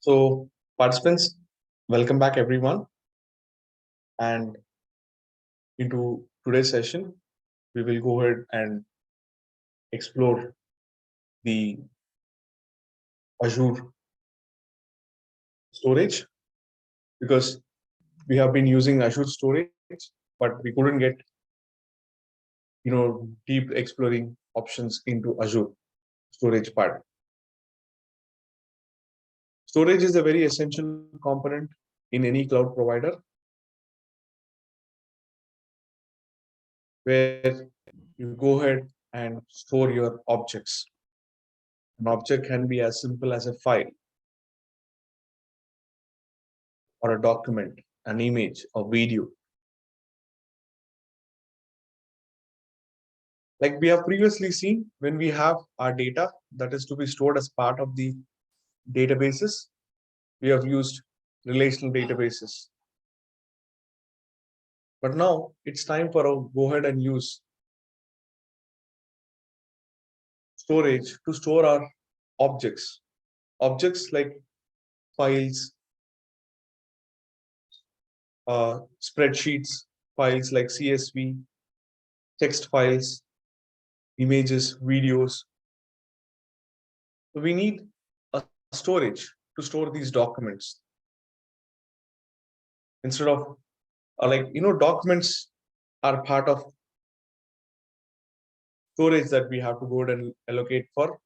So, participants, welcome back everyone. And into today's session, we will go ahead and explore the Azure storage because we have been using Azure storage, but we couldn't get deep exploring options into Azure storage part. Storage is a very essential component in any cloud provider where you go ahead and store your objects. An object can be as simple as a file or a document, an image, a video. Like we have previously seen, when we have our data that is to be stored as part of the databases, we have used relational databases. But now it's time for us to go ahead and use storage to store our objects. Objects like files, spreadsheets, files like CSV, text files, images, videos. So we need a storage to store these documents. Instead of documents are part of storage that we have to go ahead and allocate for.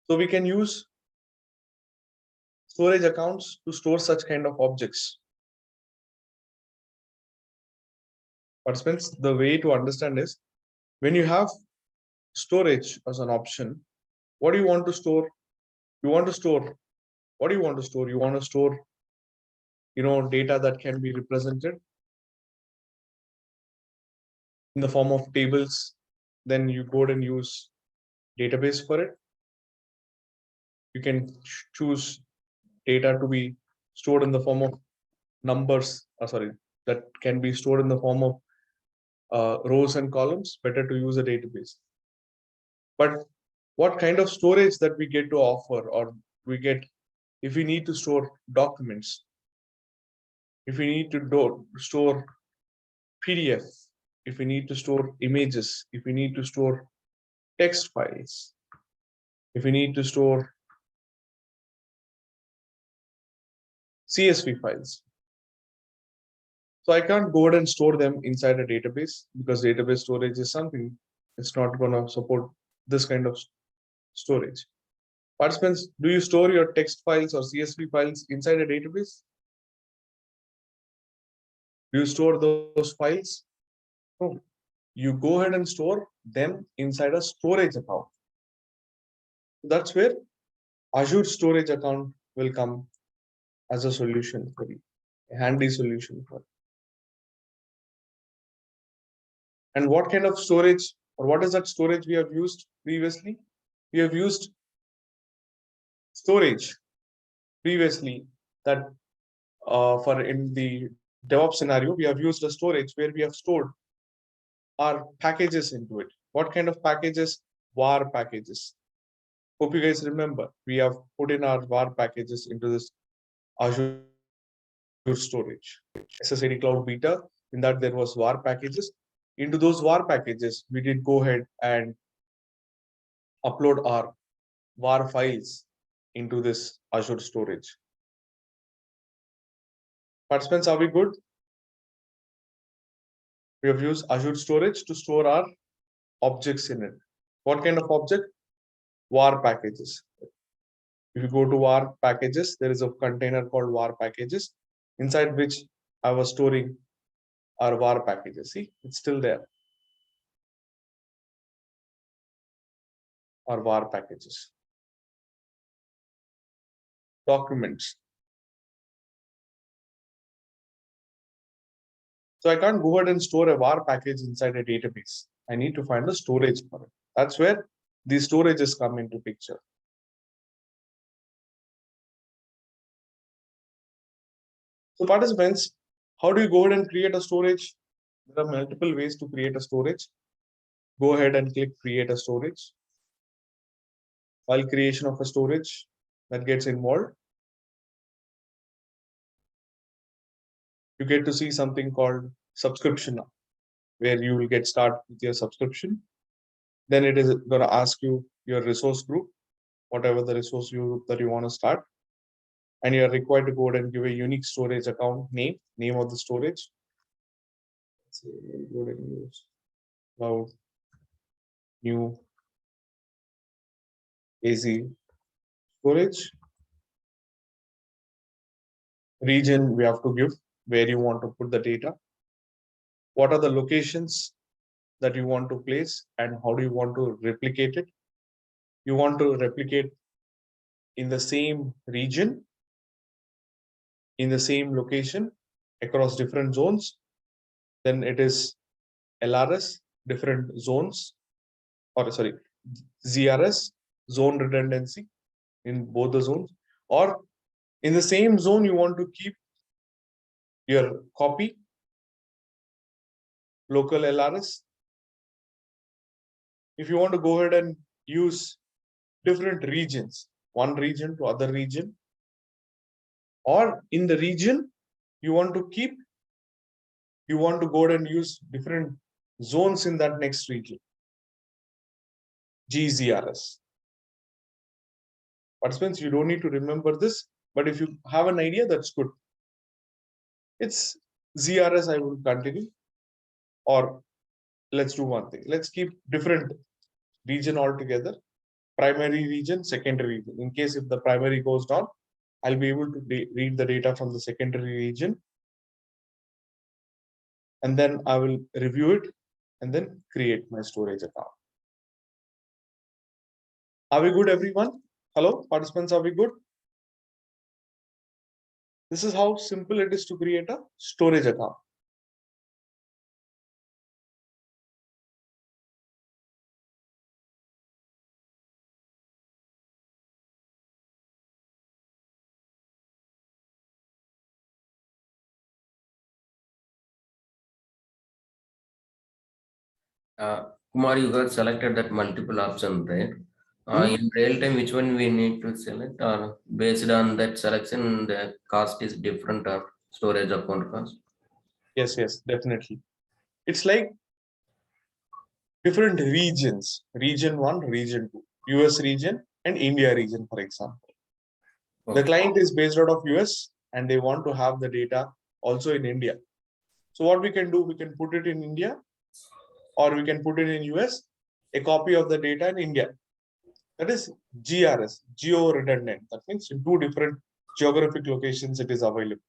So we can use storage accounts to store such kind of objects. Participants, the way to understand is when you have storage as an option, what do you want to store? You want to store, what do you want to store? You want to store, data that can be represented in the form of tables. Then you go ahead and use database for it. You can choose data to be stored in the form of numbers, that can be stored in the form of rows and columns. Better to use a database. But what kind of storage that we get to offer, or we get if we need to store documents, if we need to store PDF, if we need to store images, if we need to store text files, if we need to store CSV files. So I can't go ahead and store them inside a database because database storage is something it's not going to support this kind of storage. Participants, do you store your text files or CSV files inside a database? Do you store those files? No. You go ahead and store them inside a storage account. That's where Azure storage account will come as a solution for you, a handy solution for you. And what kind of storage, or what is that storage we have used previously? We have used storage previously that for in the DevOps scenario, we have used a storage where we have stored our packages into it. What kind of packages? WAR packages. Hope you guys remember, we have put in our WAR packages into this Azure storage. SSID Cloud Beta, in that there was WAR packages. Into those WAR packages, we did go ahead and upload our WAR files into this Azure storage. Participants, are we good? We have used Azure storage to store our objects in it. What kind of object? WAR packages. If you go to WAR packages, there is a container called WAR packages, inside which I was storing our WAR packages. See, it's still there. Our WAR packages. Documents. So I can't go ahead and store a WAR package inside a database. I need to find a storage for it. That's where these storages come into picture. So participants, how do you go ahead and create a storage? There are multiple ways to create a storage. Go ahead and click create a storage. File creation of a storage. that gets involved. You get to see something called subscription now, where you will get start with your subscription. Then it is going to ask you your resource group, whatever the resource group that you want to start. And you are required to go ahead and give a unique storage account name of the storage. So go ahead and use cloud new AZ storage. Region we have to give where you want to put the data. What are the locations that you want to place and how do you want to replicate it? You want to replicate in the same region, in the same location, across different zones. Then it is LRS, different zones, or sorry, ZRS, zone redundancy in both the zones. Or in the same zone, you want to keep your copy, local LRS. If you want to go ahead and use different regions, one region to other region, or in the region you want to keep, you want to go ahead and use different zones in that next region, GZRS. Participants, you don't need to remember this, but if you have an idea, that's good. It's ZRS, I will continue. Or let's do one thing. Let's keep different region altogether. Primary region, secondary region. In case if the primary goes down, I'll be able to read the data from the secondary region. And then I will review it and then create my storage account. Are we good, everyone? Hello, participants, are we good? This is how simple it is to create a storage account. Kumar, you got selected that multiple option, right? Hmm? In real time, which one we need to select, or based on that selection, the cost is different, or storage account cost? Yes, definitely. It's like different regions, region 1, region 2, US region and India region, for example. The Okay. client is based out of US and they want to have the data also in India. So what we can do, we can put it in India or we can put it in US, a copy of the data in India. That is GRS, geo redundant. That means in two different geographic locations it is available.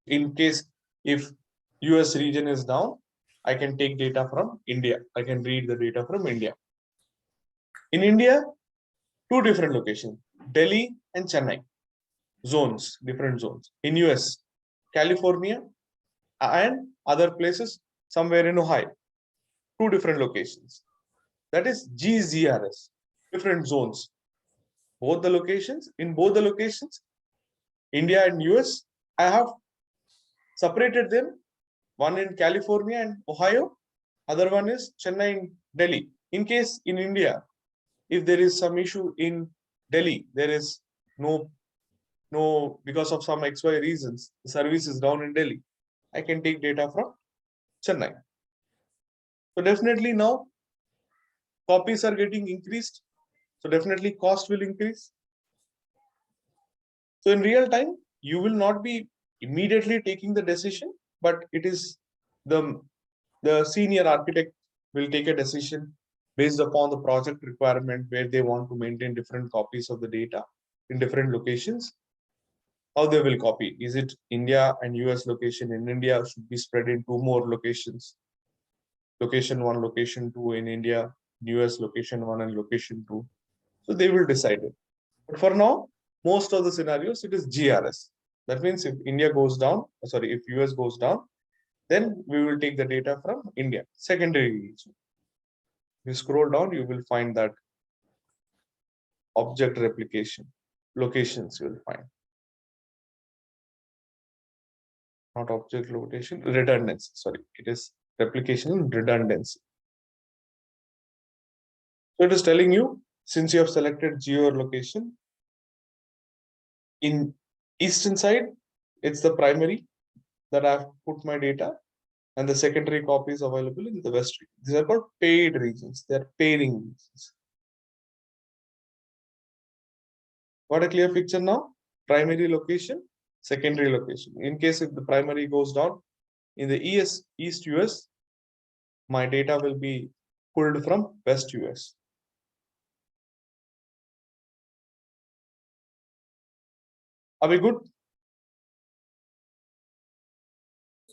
In case if US region is down, I can take data from India. I can read the data from India. In India, two different locations, Delhi and Chennai. Zones, different zones. In US, California and other places somewhere in Ohio. Two different locations. That is GZRS, different zones. Both the locations, in both the locations, India and US, I have separated them. One in California and Ohio, other one is Chennai and Delhi. In case in India, if there is some issue in Delhi, there is no because of some XY reasons, the service is down in Delhi. I can take data from Chennai. So definitely now copies are getting increased. So definitely cost will increase. So in real time, you will not be immediately taking the decision, but it is the senior architect will take a decision based upon the project requirement where they want to maintain different copies of the data in different locations. How they will copy? Is it India and US location? In India should be spread in two more locations. Location 1, location 2 in India, US location 1 and location 2. So they will decide it. But for now, most of the scenarios, it is GRS. That means if India goes down, if US goes down, then we will take the data from India, secondary region. If you scroll down, you will find that object replication, locations you will find. Not object location, redundancy, it is replication and redundancy. So it is telling you, since you have selected geolocation, In eastern side, it's the primary that I've put my data, and the secondary copy is available in the west region. These are called paid regions. They're pairing regions. Got a clear picture now? Primary location, secondary location. In case if the primary goes down in the East US, my data will be pulled from West US. Are we good?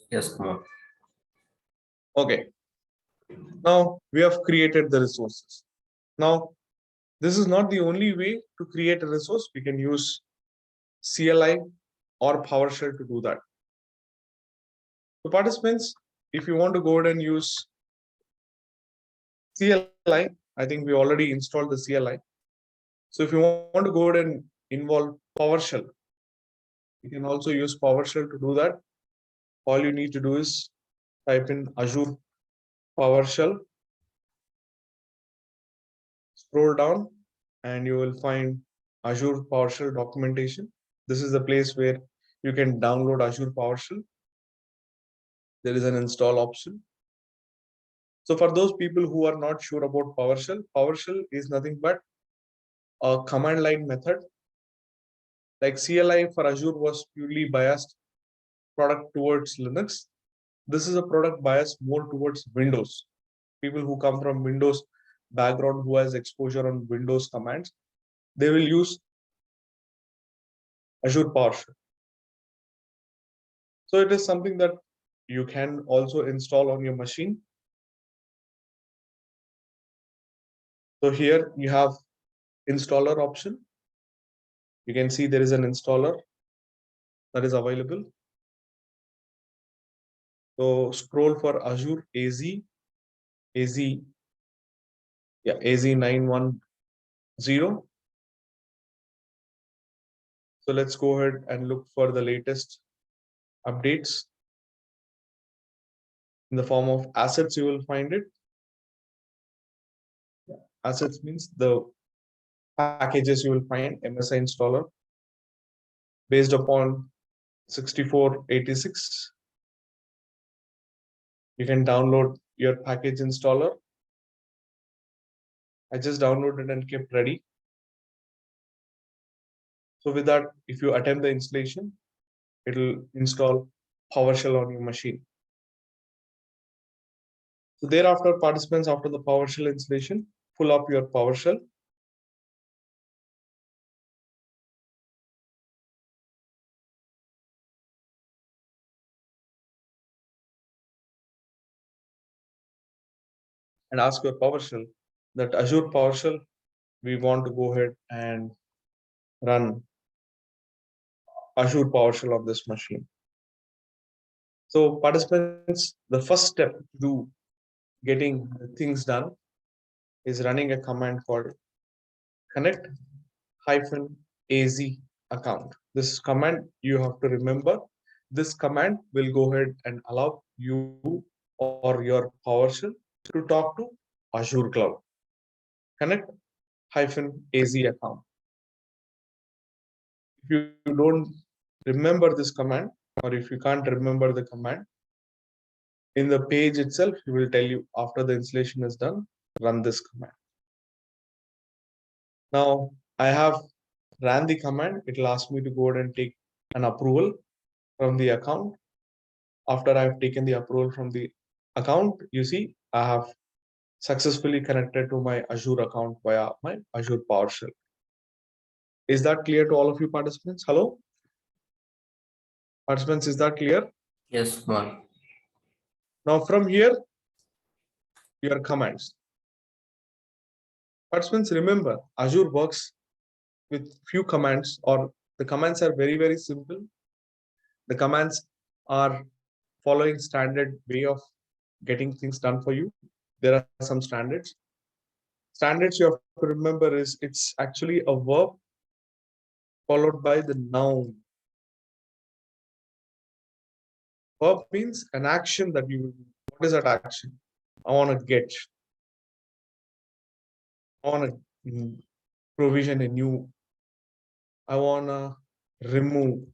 Yes, Kumar. Okay. Now we have created the resources. Now, this is not the only way to create a resource. We can use CLI or PowerShell to do that. So participants, if you want to go ahead and use CLI, I think we already installed the CLI. So if you want to go ahead and involve PowerShell, you can also use PowerShell to do that. All you need to do is type in Azure PowerShell, scroll down, and you will find Azure PowerShell documentation. This is the place where you can download Azure PowerShell. There is an install option. So for those people who are not sure about PowerShell, PowerShell is nothing but a command line method. Like CLI for Azure was purely biased product towards Linux. This is a product biased more towards Windows. People who come from Windows background, who has exposure on Windows commands, they will use Azure PowerShell. So it is something that you can also install on your machine. So here you have installer option. You can see there is an installer that is available. So scroll for Azure AZ, yeah, AZ910. So let's go ahead and look for the latest updates. In the form of assets, you will find it. Assets means the packages you will find MSI installer based upon 6486. You can download your package installer. I just downloaded and kept ready. So with that, if you attempt the installation, it will install PowerShell on your machine. So thereafter, participants, after the PowerShell installation, pull up your PowerShell. And ask your PowerShell that Azure PowerShell, we want to go ahead and run Azure PowerShell on this machine. So participants, the first step to do getting things done is running a command called connect-az account. This command you have to remember. This command will go ahead and allow you or your PowerShell to talk to Azure Cloud. Connect-az account. If you don't remember this command, or if you can't remember the command, in the page itself, it will tell you after the installation is done, run this command. Now, I have ran the command. It will ask me to go ahead and take an approval from the account. After I have taken the approval from the account, you see, I have successfully connected to my Azure account via my Azure PowerShell. Is that clear to all of you participants? Hello? Participants, is that clear? Yes, Kumar. Now from here, your commands. Participants, remember, Azure works with few commands, or the commands are very, very simple. The commands are following standard way of getting things done for you. There are some standards. Standards you have to remember is it's actually a verb followed by the noun. Verb means an action that you, what is that action? I want to get, I want to provision a new, I want to remove.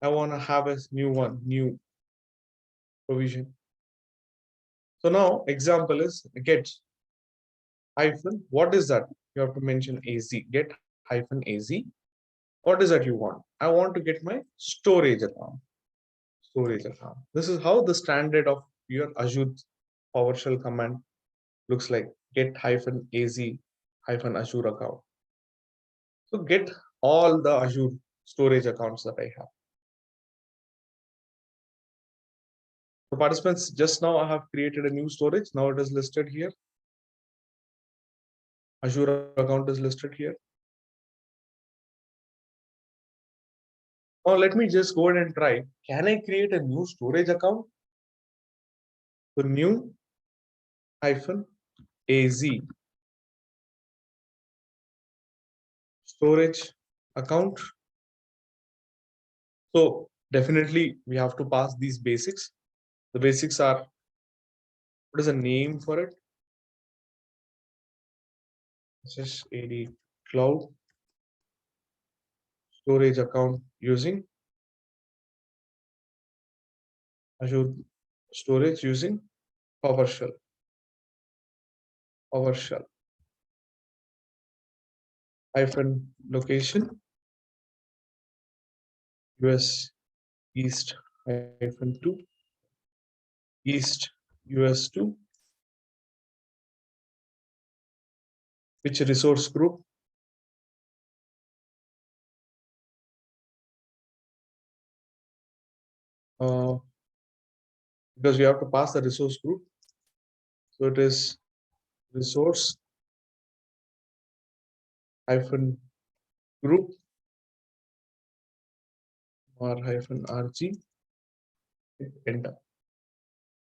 I want to have a new one, new provision. So now example is get hyphen. What is that? You have to mention AZ. Get hyphen AZ. What is that you want? I want to get my storage account. Storage account. This is how the standard of your Azure PowerShell command looks like. Get hyphen AZ hyphen Azure account. So get all the Azure storage accounts that I have. So participants, just now I have created a new storage. Now it is listed here. Azure account is listed here. Now let me just go ahead and try. Can I create a new storage account? So new hyphen AZ storage account. So definitely we have to pass these basics. The basics are, what is the name for it? SSAD cloud storage account using Azure storage using PowerShell. PowerShell hyphen location US East hyphen 2 East US 2, which resource group? Because we have to pass the resource group. So it is resource hyphen group or hyphen RG, enter.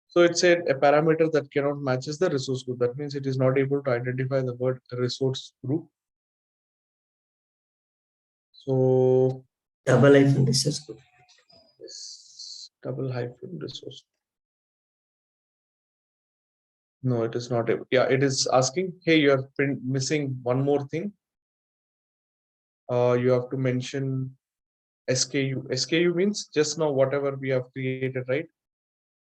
So it said a parameter that cannot matches the resource group. That means it is not able to identify the word resource group. So double hyphen resource group. yes, double hyphen resource. No, it is not able. Yeah, it is asking, hey, you are missing one more thing. You have to mention SKU. SKU means just now whatever we have created, right?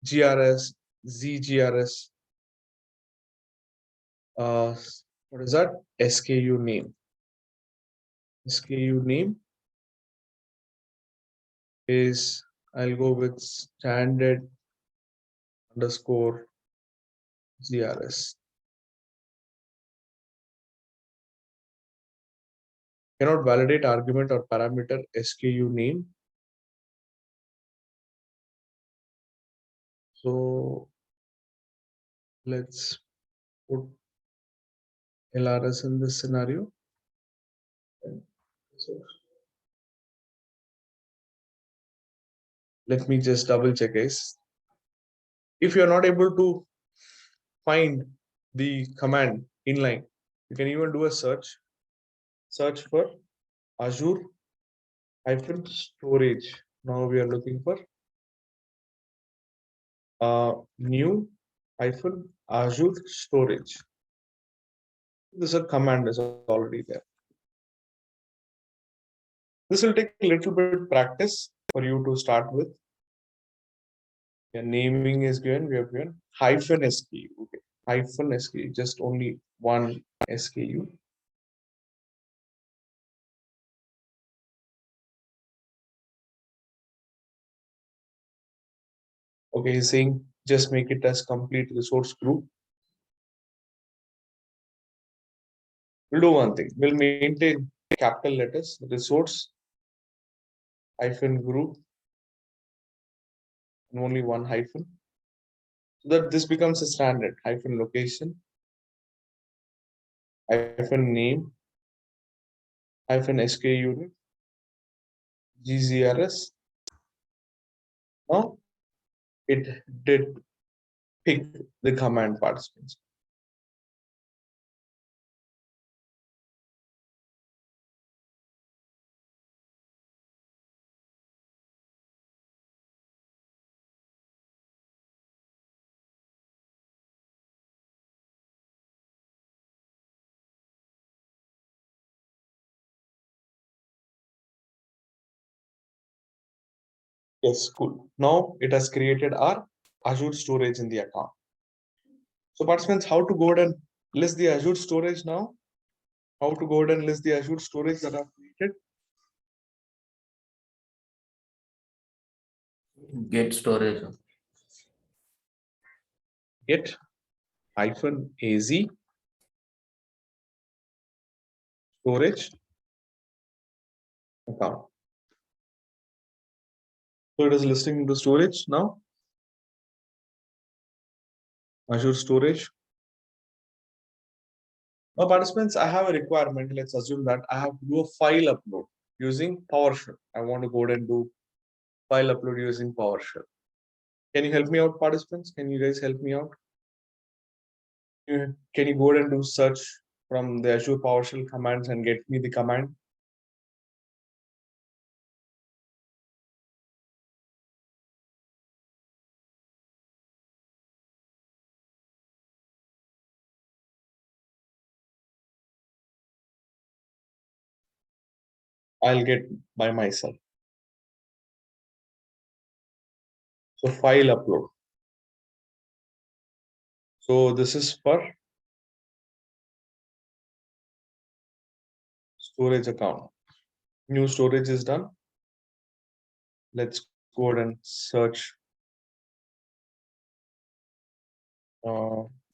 GRS, ZGRS. What is that? SKU name. SKU name is, I'll go with standard underscore GRS. Cannot validate argument or parameter SKU name. So let's put LRS in this scenario. So let me just double check, guys. If you're not able to find the command inline, you can even do a search for Azure hyphen storage. Now we are looking for new hyphen Azure storage. This is a command is already there. This will take a little bit practice for you to start with. Your naming is given. We have given hyphen SKU. Okay. Hyphen SKU, just only one SKU. Okay, he's saying just make it as complete resource group. We'll do one thing. We'll maintain capital letters, resource hyphen group, and only one hyphen. So that this becomes a standard hyphen location, hyphen name, hyphen SKU unit, GZRS. Now it did pick the command participants. Yes, cool. Now it has created our Azure storage in the account. So participants, how to go ahead and list the Azure storage now? How to go ahead and list the Azure storage that I've created? Get storage. Get -az storage account. So it is listing the storage now. Azure storage. Now, participants, I have a requirement. Let's assume that I have to do a file upload using PowerShell. I want to go ahead and do file upload using PowerShell. Can you help me out, participants? Can you guys help me out? Can you go ahead and do search from the Azure PowerShell commands and get me the command? I'll get by myself. So file upload. So this is for storage account. New storage is done. Let's go ahead and search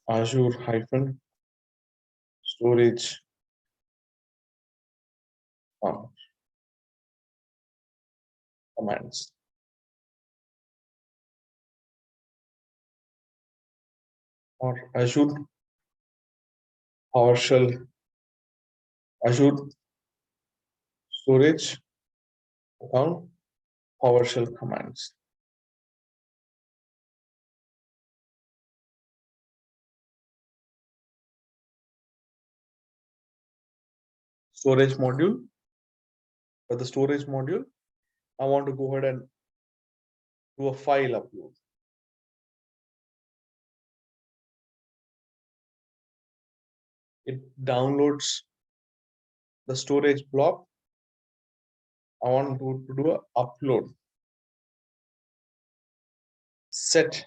Azure hyphen storage commands. Or Azure PowerShell, Azure storage account, PowerShell commands. Storage module. For the storage module, I want to go ahead and do a file upload. It downloads the storage block. I want to do a upload. Set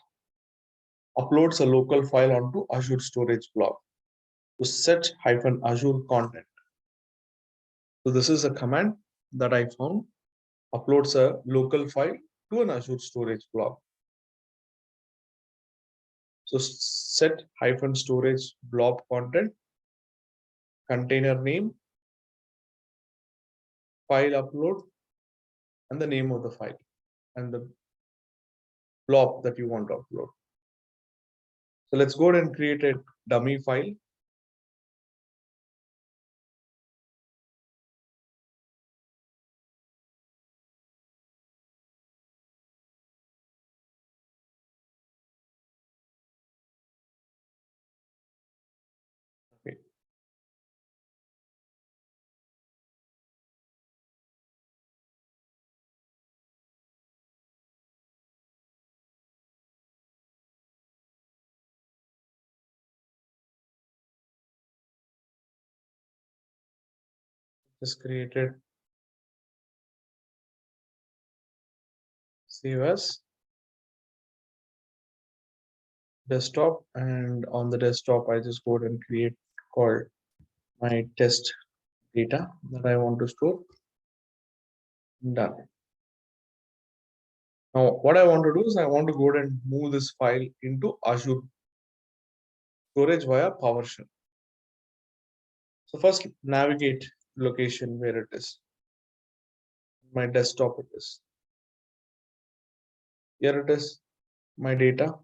uploads a local file onto Azure storage block. To set hyphen Azure content. So this is a command that I found. Uploads a local file to an Azure storage block. So set hyphen storage blob content, container name, file upload, and the name of the file and the blob that you want to upload. So let's go ahead and create a dummy file. Okay. Just created save as desktop, and on the desktop I just go ahead and create called my test data that I want to store. Done. Now what I want to do is I want to go ahead and move this file into Azure storage via PowerShell. So first navigate location where it is. My desktop it is. Here it is, my data.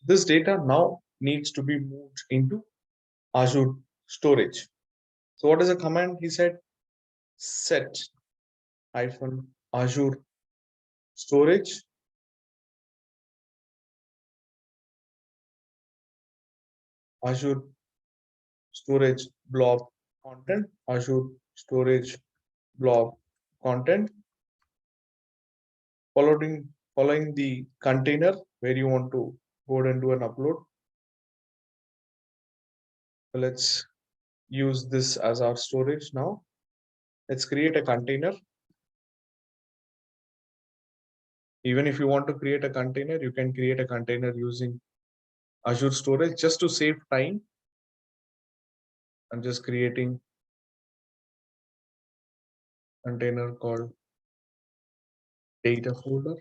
This data now needs to be moved into Azure storage. So what is the command? He said set hyphen Azure storage Azure storage blob content, Azure storage blob content, following the container where you want to go ahead and do an upload. So let's use this as our storage now. Let's create a container. Even if you want to create a container, you can create a container using Azure storage. Just to save time, I'm just creating a container called data folder.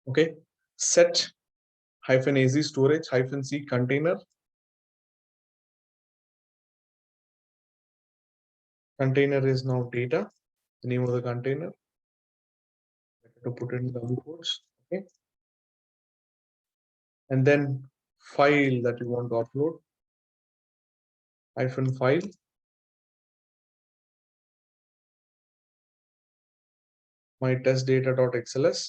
Okay, set -az storage -c container. Container is now data, the name of the container. To put it in double quotes. Okay. And then file that you want to upload, -file. My test data.xls.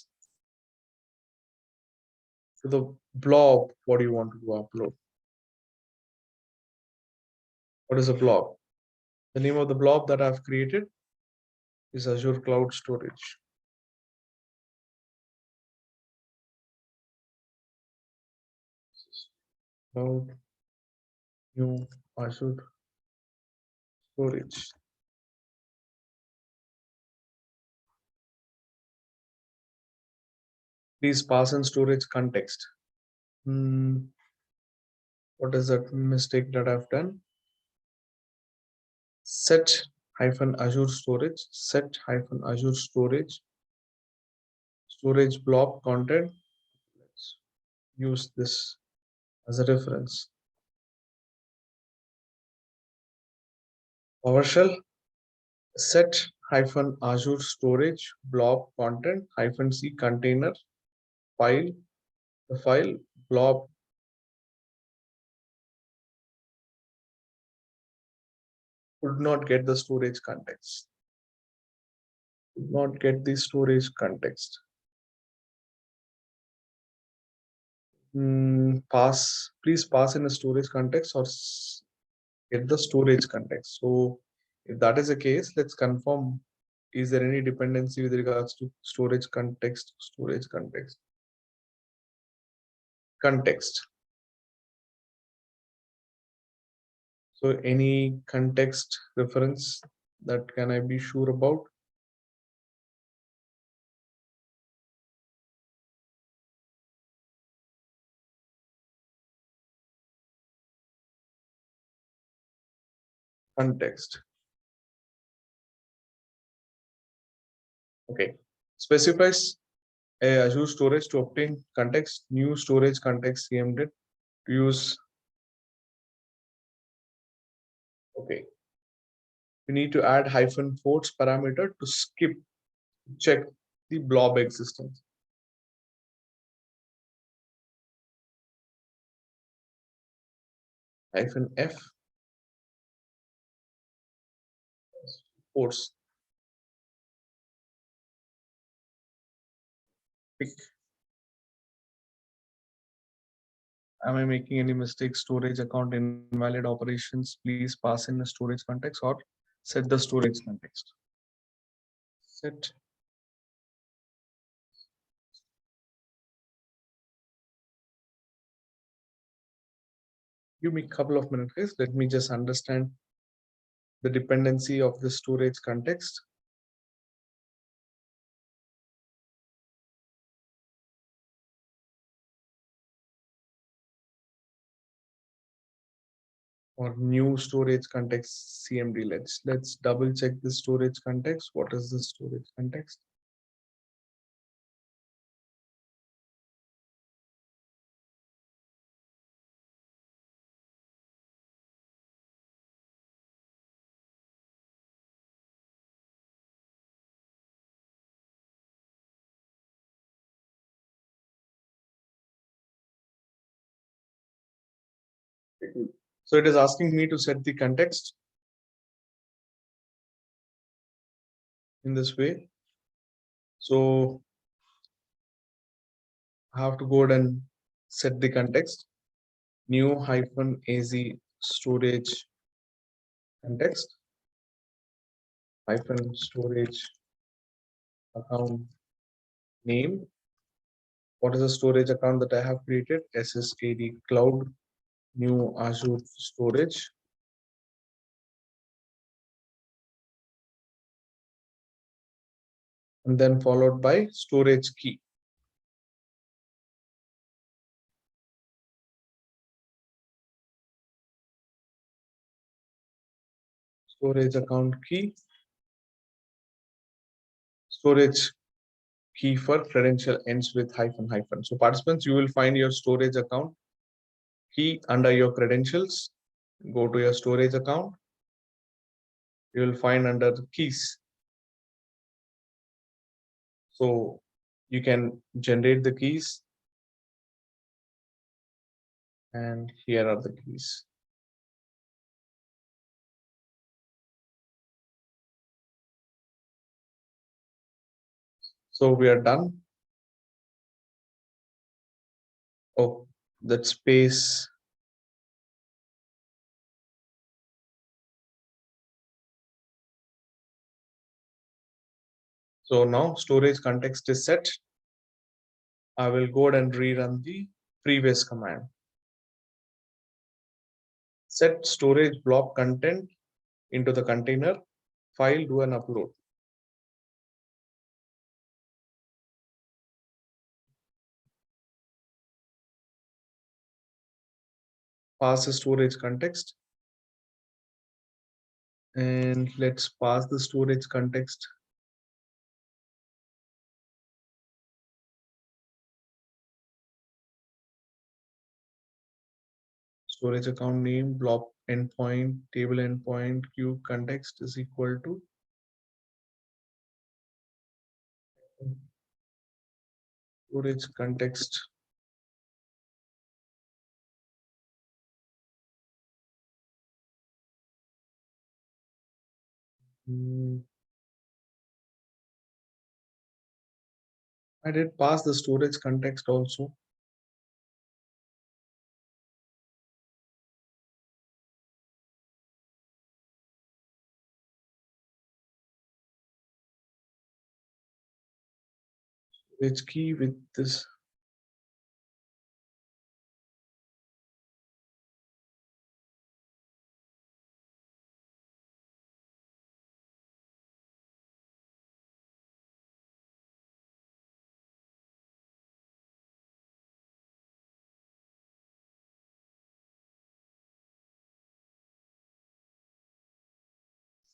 So the blob, what do you want to upload? What is a blob? The name of the blob that I've created is Azure Cloud Storage. Cloud new Azure storage. Please pass in storage context. What is that mistake that I've done? Set -Azure storage, set -Azure storage, storage blob content. Let's use this as a reference. PowerShell set -Azure storage blob content -c container file. The file blob could not get the storage context. Could not get the storage context. Please pass in a storage context or get the storage context. So if that is the case, let's confirm, is there any dependency with regards to storage context, context. So any context reference that can I be sure about? Context. Okay. Specifies a Azure storage to obtain context, new storage context CMD to use. Okay. We need to add -force parameter to skip, check the blob existence. -f force. Pick. Am I making any mistakes? Storage account invalid operations. Please pass in the storage context or set the storage context. Set. Give me a couple of minutes, guys. Let me just understand the dependency of the storage context. Or new storage context CMD. Let's double check the storage context. What is the storage context? So it is asking me to set the context in this way. So I have to go ahead and set the context. New -az storage context -storage account name. What is the storage account that I have created? SSAD cloud new Azure storage. And then followed by storage key. Storage account key. Storage key for credential ends with hyphen hyphen. So participants, you will find your storage account key under your credentials. Go to your storage account. You will find under the keys. So you can generate the keys. And here are the keys. So we are done. Oh, that space. So now storage context is set. I will go ahead and rerun the previous command. Set storage block content into the container file, do an upload. Pass the storage context. And let's pass the storage context. Storage account name, block endpoint, table endpoint, queue context is equal to storage context. I did pass the storage context also. Storage key with this.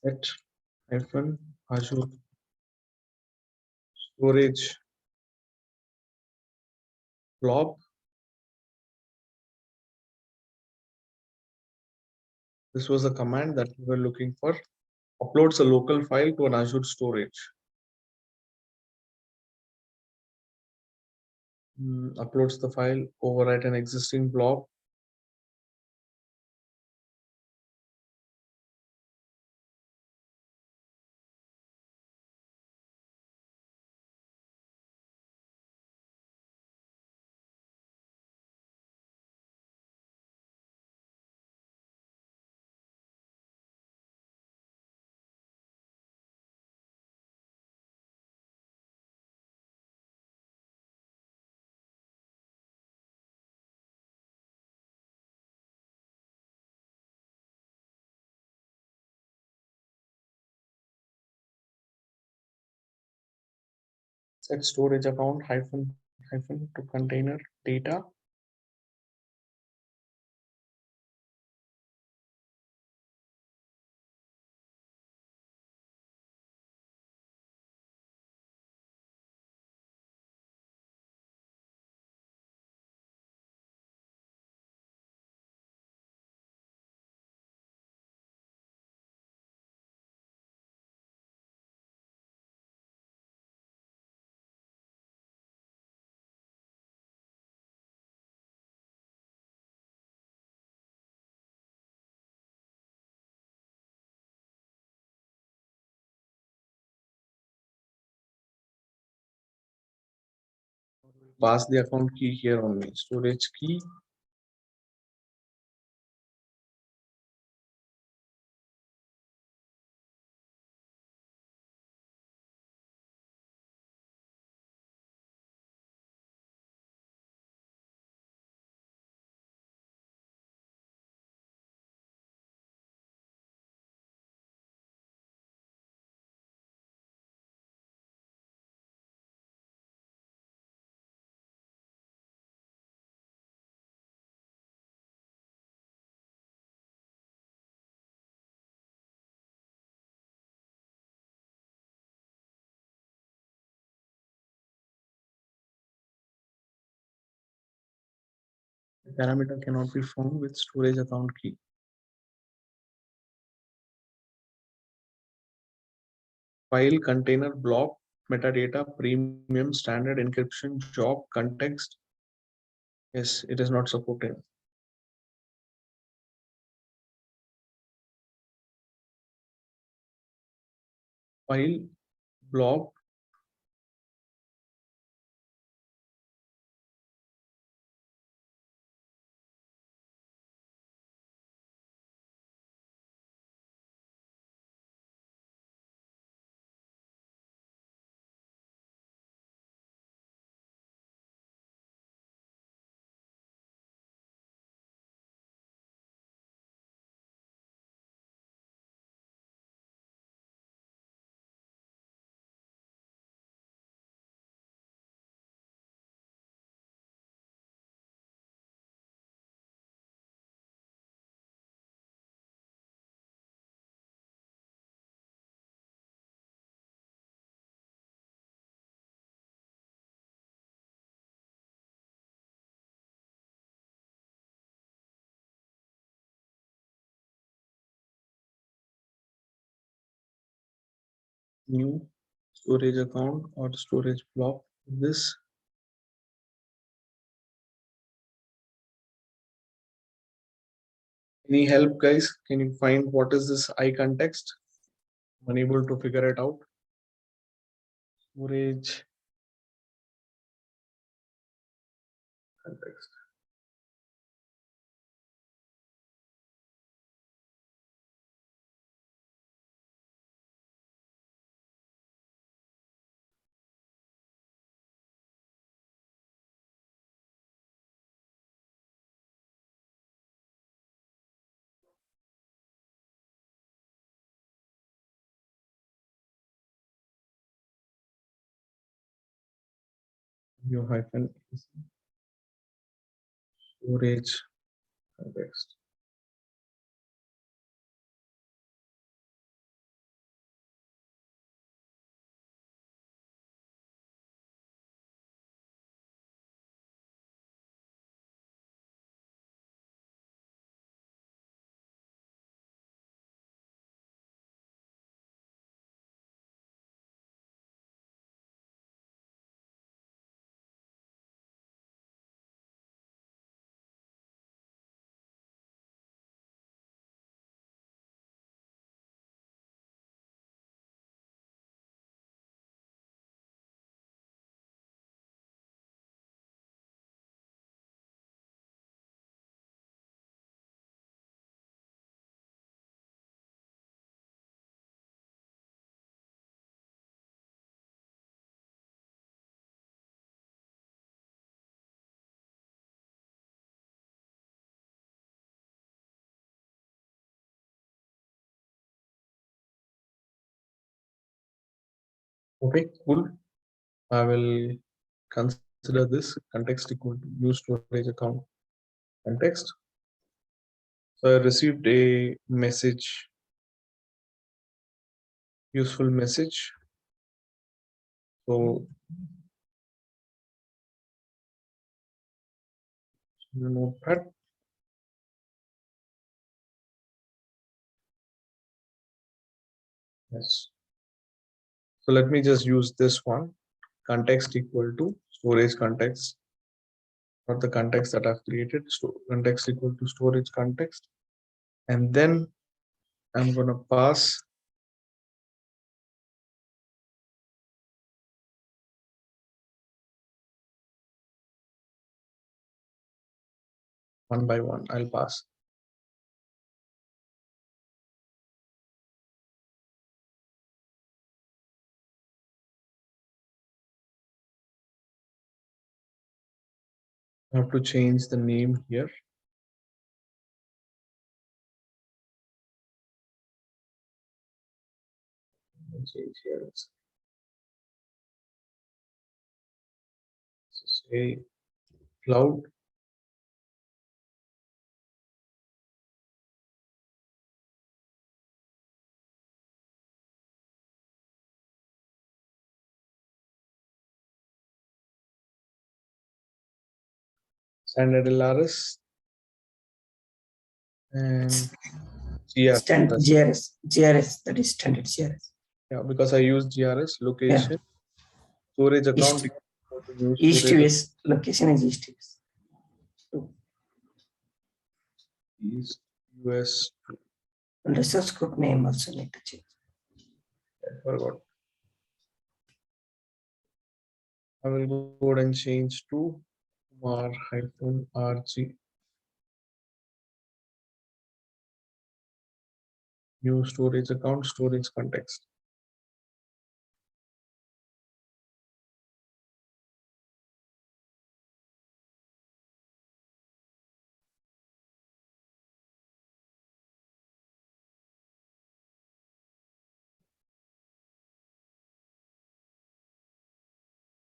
Set hyphen Azure storage blob. This was a command that we were looking for. Uploads a local file to an Azure storage. Uploads the file, overwrite an existing blob. Set storage account hyphen hyphen to container data. Pass the account key here only. Storage key. parameter cannot be found with storage account key. File, container, block, metadata, premium, standard, encryption, job, context. Yes, it is not supported. File, block, new storage account or storage block. This any help, guys? Can you find what is this I context? I'm unable to figure it out. Storage context. New hyphen storage context. Okay, cool. I will consider this context equal to new storage account context. So I received a message, useful message. So notepad. Yes. So let me just use this one. Context equal to storage context, not the context that I've created. So context equal to storage context. And then I'm gonna pass one by one. I'll pass. I have to change the name here. Change here. Let's say cloud. Standard LRS and GRS. GRS, that is standard GRS. Yeah, because I use GRS location, storage account. East US, location is East US. East US. And the source code name also need to change. I forgot. I will go ahead and change to Kumar-RG. New storage account, storage context.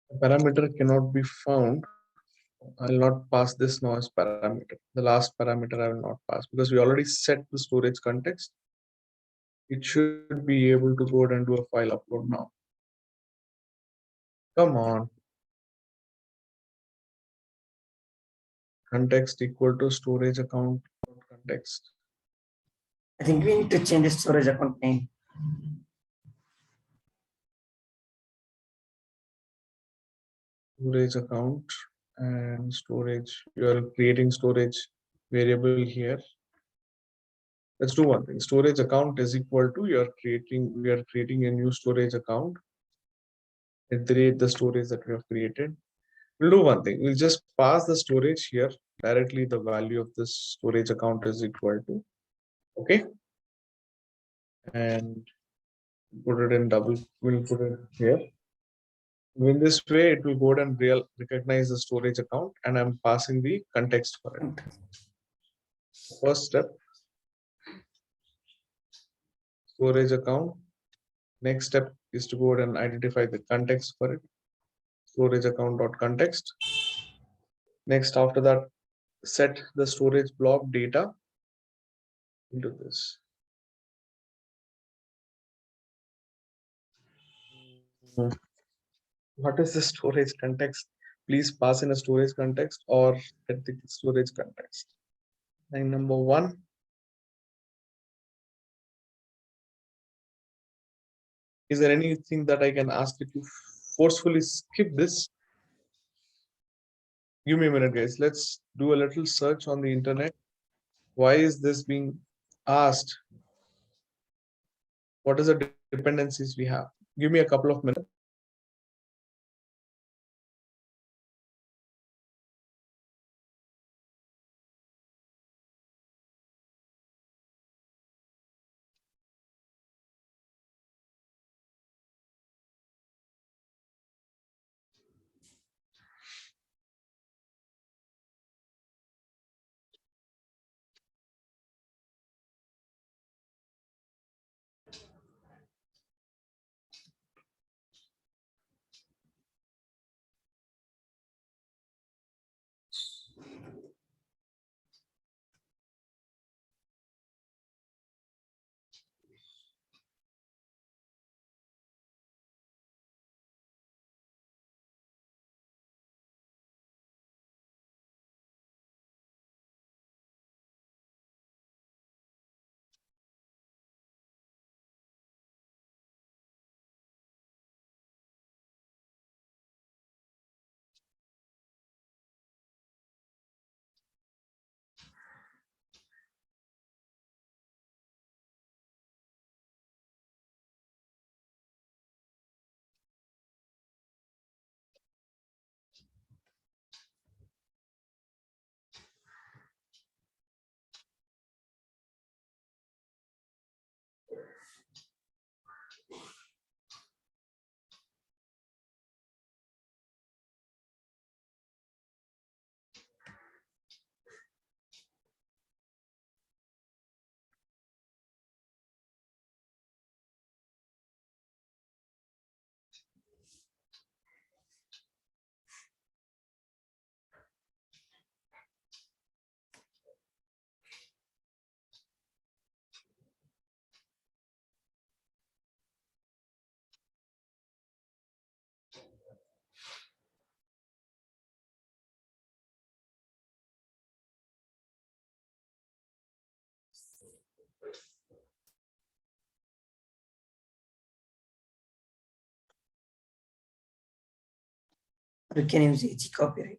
The parameter cannot be found. I will not pass this now as parameter. The last parameter I will not pass because we already set the storage context. It should be able to go ahead and do a file upload now. Come on. Context equal to storage account context. I think we need to change the storage account name. Storage account and storage. You are creating storage variable here. Let's do one thing. Storage account is equal to we are creating a new storage account at the storage that we have created. We'll do one thing. We'll just pass the storage here directly. The value of this storage account is equal to, okay, and put it in double. We'll put it here. In this way, it will go ahead and recognize the storage account, and I'm passing the context for it. First step, storage account. Next step is to go ahead and identify the context for it. Storage account dot context. Next, after that, set the storage block data into this. What is the storage context? Please pass in a storage context or get the storage context. And number one, is there anything that I can ask you to forcefully skip this? Give me a minute, guys. Let's do a little search on the internet. Why is this being asked? What is the dependencies we have? Give me a couple of minutes. You can use easy copyright.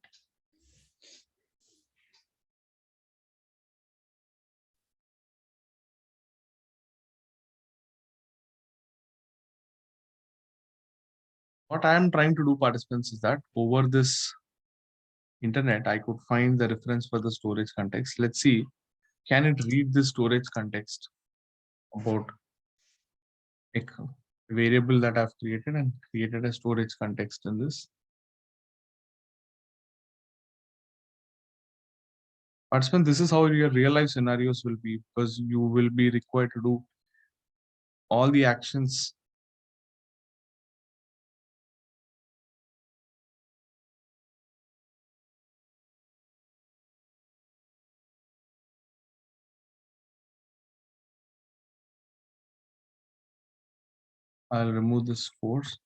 What I am trying to do, participants, is that over this internet, I could find the reference for the storage context. Let's see, can it read the storage context about a variable that I've created and created a storage context in this. Participant, this is how your real life scenarios will be, because you will be required to do all the actions I'll remove this force.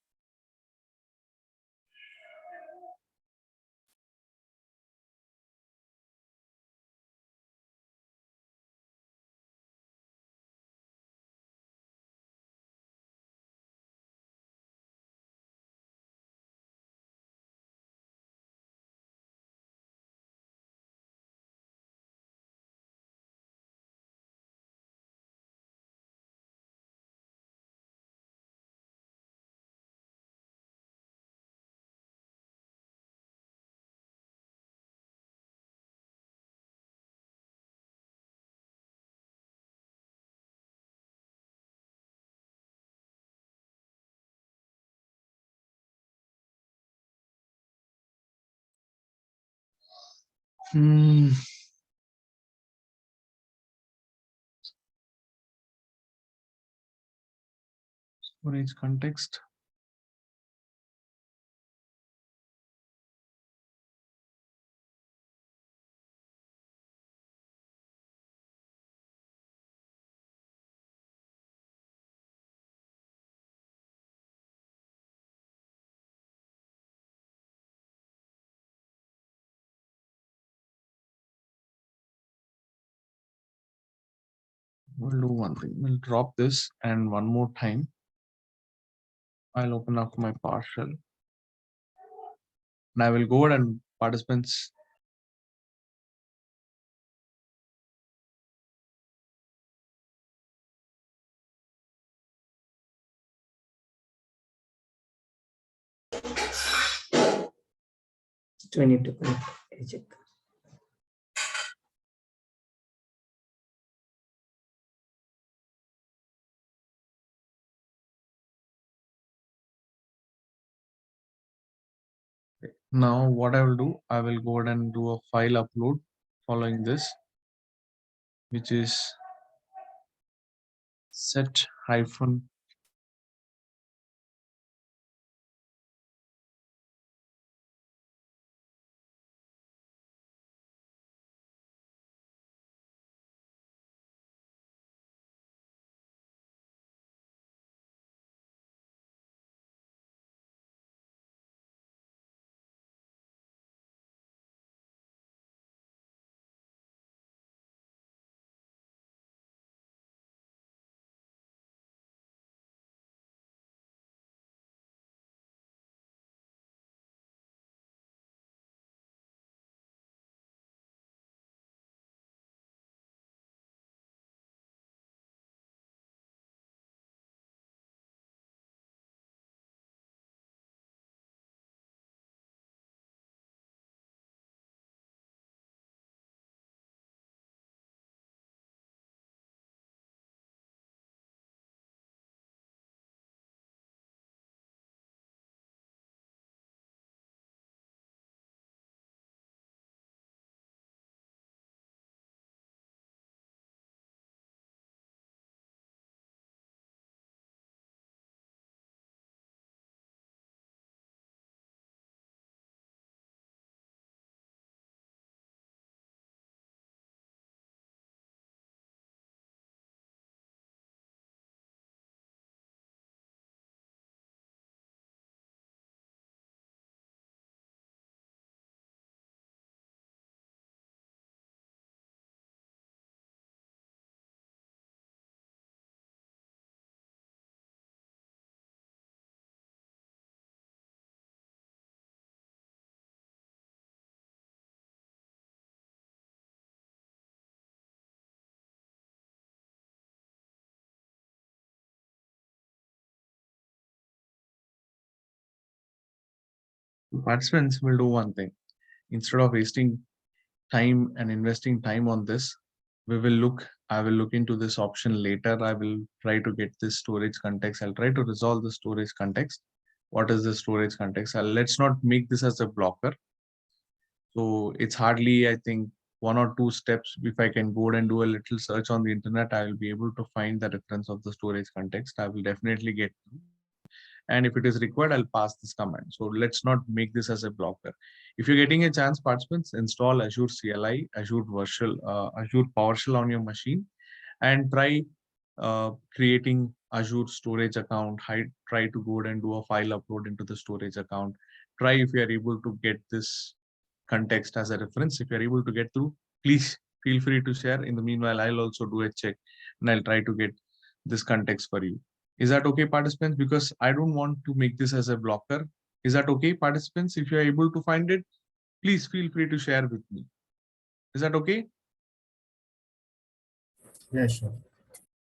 Storage context. We'll do one thing. We'll drop this, and one more time, I'll open up my Powershell. And I will go ahead and participants. So we need to connect a check. Now what I will do, I will go ahead and do a file upload following this, which is set hyphen participants will do one thing. Instead of wasting time and investing time on this, I will look into this option later. I will try to get this storage context. I'll try to resolve the storage context. What is the storage context? Let's not make this as a blocker. So it's hardly, I think, 1 or 2 steps. If I can go and do a little search on the internet, I will be able to find the reference of the storage context. I will definitely get through. And if it is required, I'll pass this command. So let's not make this as a blocker. If you're getting a chance, participants, install Azure CLI, Azure PowerShell on your machine, and try creating Azure storage account. Try to go and do a file upload into the storage account. Try if you are able to get this context as a reference. If you're able to get through, please feel free to share. In the meanwhile, I'll also do a check and I'll try to get this context for you. Is that okay, participants? Because I don't want to make this as a blocker. Is that okay, participants? If you're able to find it, please feel free to share with me. Is that okay? Yeah, sure.